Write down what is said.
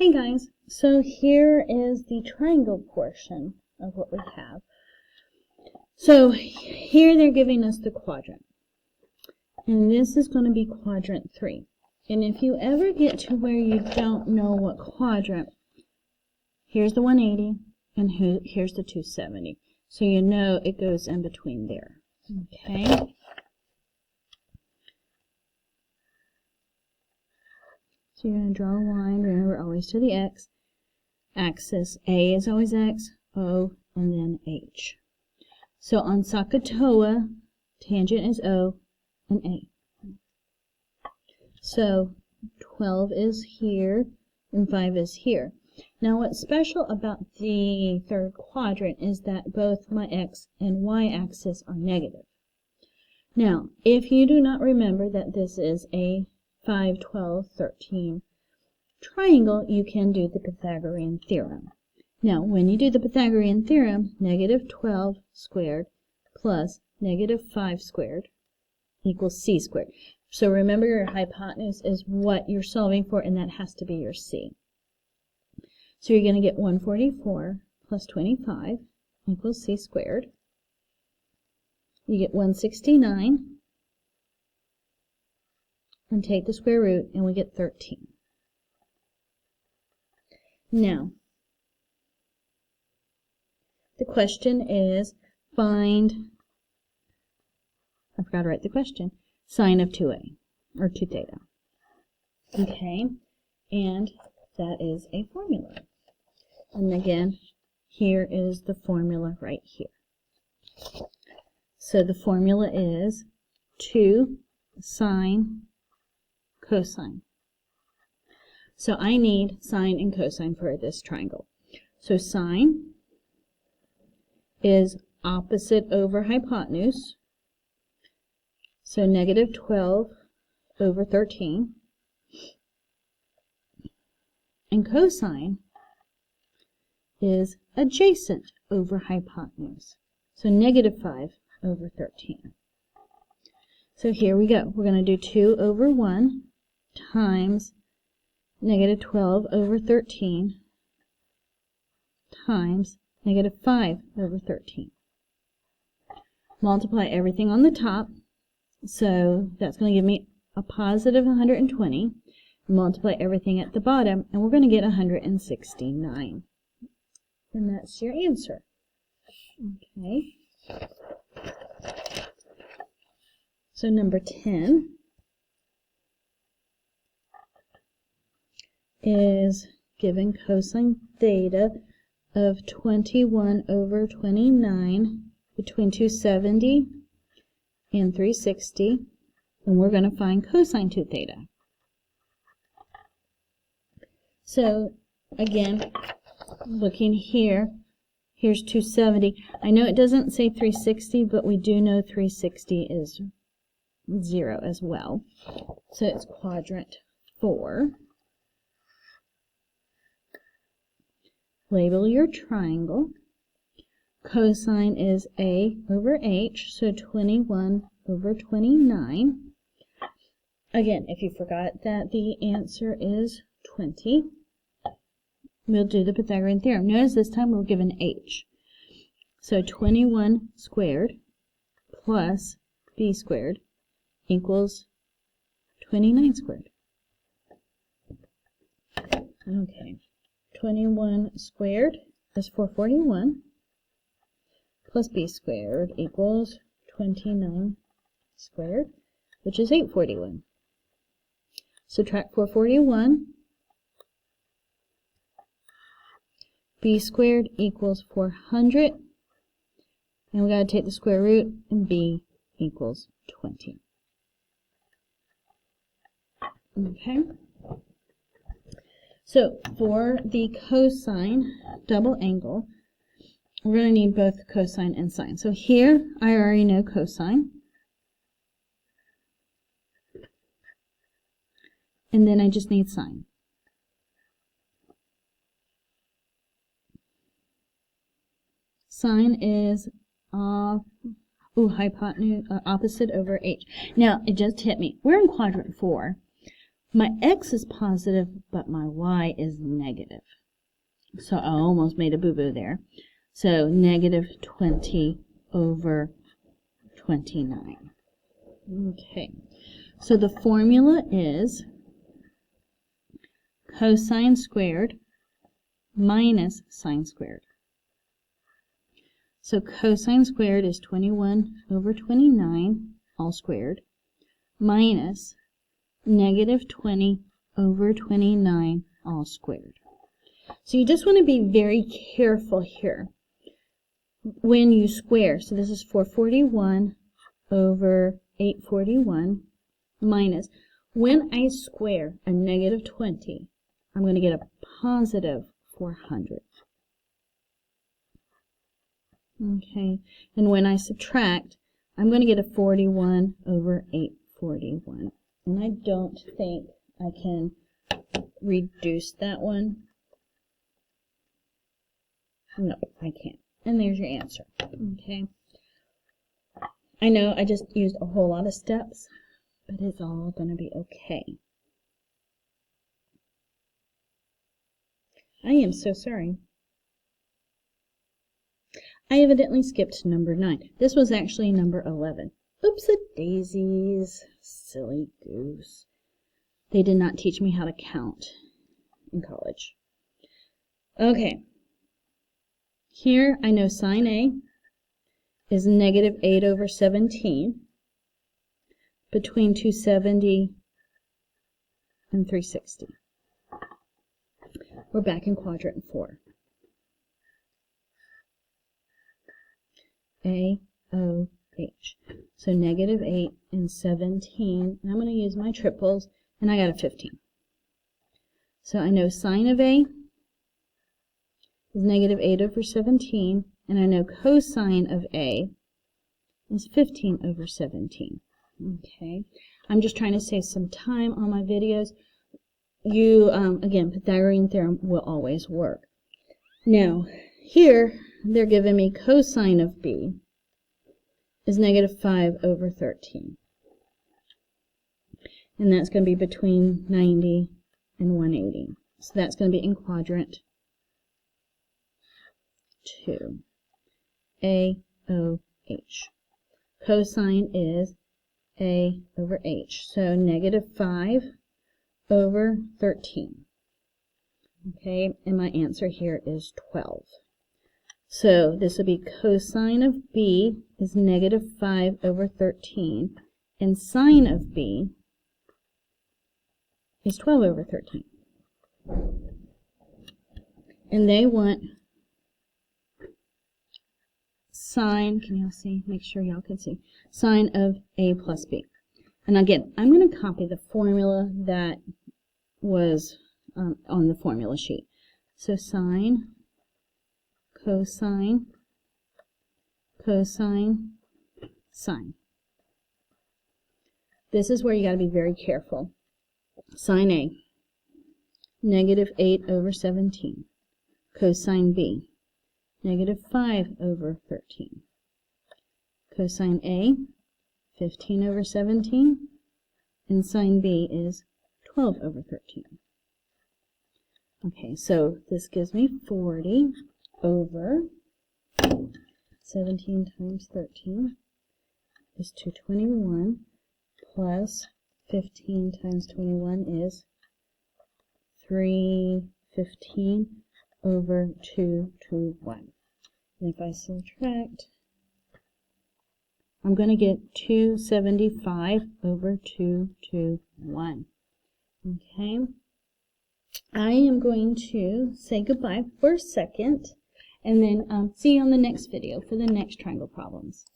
Hey guys, so here is the triangle portion of what we have. So here they're giving us the quadrant, and this is going to be quadrant 3. And if you ever get to where you don't know what quadrant, here's the 180 and here's the 270. So you know it goes in between there. Okay. So you're going to draw a line, remember, always to the x-axis. A is always x, O, and then H. So on SOHCAHTOA, tangent is O and A. So 12 is here and 5 is here. Now what's special about the third quadrant is that both my x and y-axis are negative. Now, if you do not remember that this is a 5, 12, 13 triangle, you can do the Pythagorean theorem. Now, when you do the Pythagorean theorem, negative 12 squared plus negative 5 squared equals c squared. So remember, your hypotenuse is what you're solving for, and that has to be your c. So you're going to get 144 plus 25 equals c squared. You get 169. And take the square root, and we get 13. Now, the question is find, I forgot to write the question, sine of 2a, or 2 theta. Okay, and that is a formula. And again, here is the formula right here. So the formula is 2 sine cosine. So I need sine and cosine for this triangle. So sine is opposite over hypotenuse. So negative 12 over 13. And cosine is adjacent over hypotenuse. So negative 5 over 13. So here we go. We're going to do 2 over 1 times negative 12 over 13 times negative 5 over 13. Multiply everything on the top. So that's going to give me a positive 120. Multiply everything at the bottom, and we're going to get 169. And that's your answer. Okay. So number 10 is given cosine theta of 21 over 29 between 270 and 360, and we're going to find cosine 2 theta. So again, looking here, here's 270. I know it doesn't say 360, but we do know 360 is 0 as well. So it's quadrant 4. Label your triangle. Cosine is A over H, so 21 over 29. Again, if you forgot that the answer is 20, we'll do the Pythagorean theorem. Notice this time we're given H. So 21 squared plus B squared equals 29 squared. Okay. 21 squared is 441 plus b squared equals 29 squared, which is 841. Subtract 441. B squared equals 400. And we got to take the square root, and b equals 20. Okay. So for the cosine double angle, we're going to need both cosine and sine. So here I already know cosine. And then I just need sine. Sine is hypotenuse opposite over h. Now it just hit me. We're in quadrant 4. My x is positive, but my y is negative. So I almost made a boo-boo there. So negative 20 over 29. Okay, so the formula is cosine squared minus sine squared. So cosine squared is 21 over 29, all squared, minus negative 20 over 29, all squared. So you just want to be very careful here when you square. So this is 441 over 841 minus, when I square a negative 20, I'm going to get a positive 400. Okay, and when I subtract, I'm going to get a 41 over 841. And I don't think I can reduce that one. No, I can't. And there's your answer. Okay. I know I just used a whole lot of steps, but it's all going to be okay. I am so sorry. I evidently skipped number 9. This was actually number 11. Oops-a-daisies. Silly goose. They did not teach me how to count in college. Okay. Here I know sine A is negative 8 over 17 between 270 and 360. We're back in quadrant 4. A, O, H. So negative 8 and 17. And I'm going to use my triples, and I got a 15. So I know sine of A is negative 8 over 17, and I know cosine of A is 15 over 17. Okay, I'm just trying to save some time on my videos. You, again, Pythagorean theorem will always work. Now, here, they're giving me cosine of B is negative 5 over 13. And that's going to be between 90 and 180. So that's going to be in quadrant 2. A, O, H. Cosine is A over H. So negative 5 over 13. Okay, and my answer here is 12. So this will be cosine of B is negative 5 over 13, and sine of B is 12 over 13. And they want sine, can y'all see? Make sure y'all can see. Sine of A plus B. And again, I'm going to copy the formula that was on the formula sheet. So sine, cosine, cosine, sine. This is where you got to be very careful. Sine A, negative 8 over 17. Cosine B, negative 5 over 13. Cosine A, 15 over 17. And sine B is 12 over 13. Okay, so this gives me 40 over 17 times 13 is 221, plus 15 times 21 is 315 over 221. And if I subtract, I'm going to get 275 over 221. Okay. I am going to say goodbye for a second, and then see you on the next video for the next triangle problems.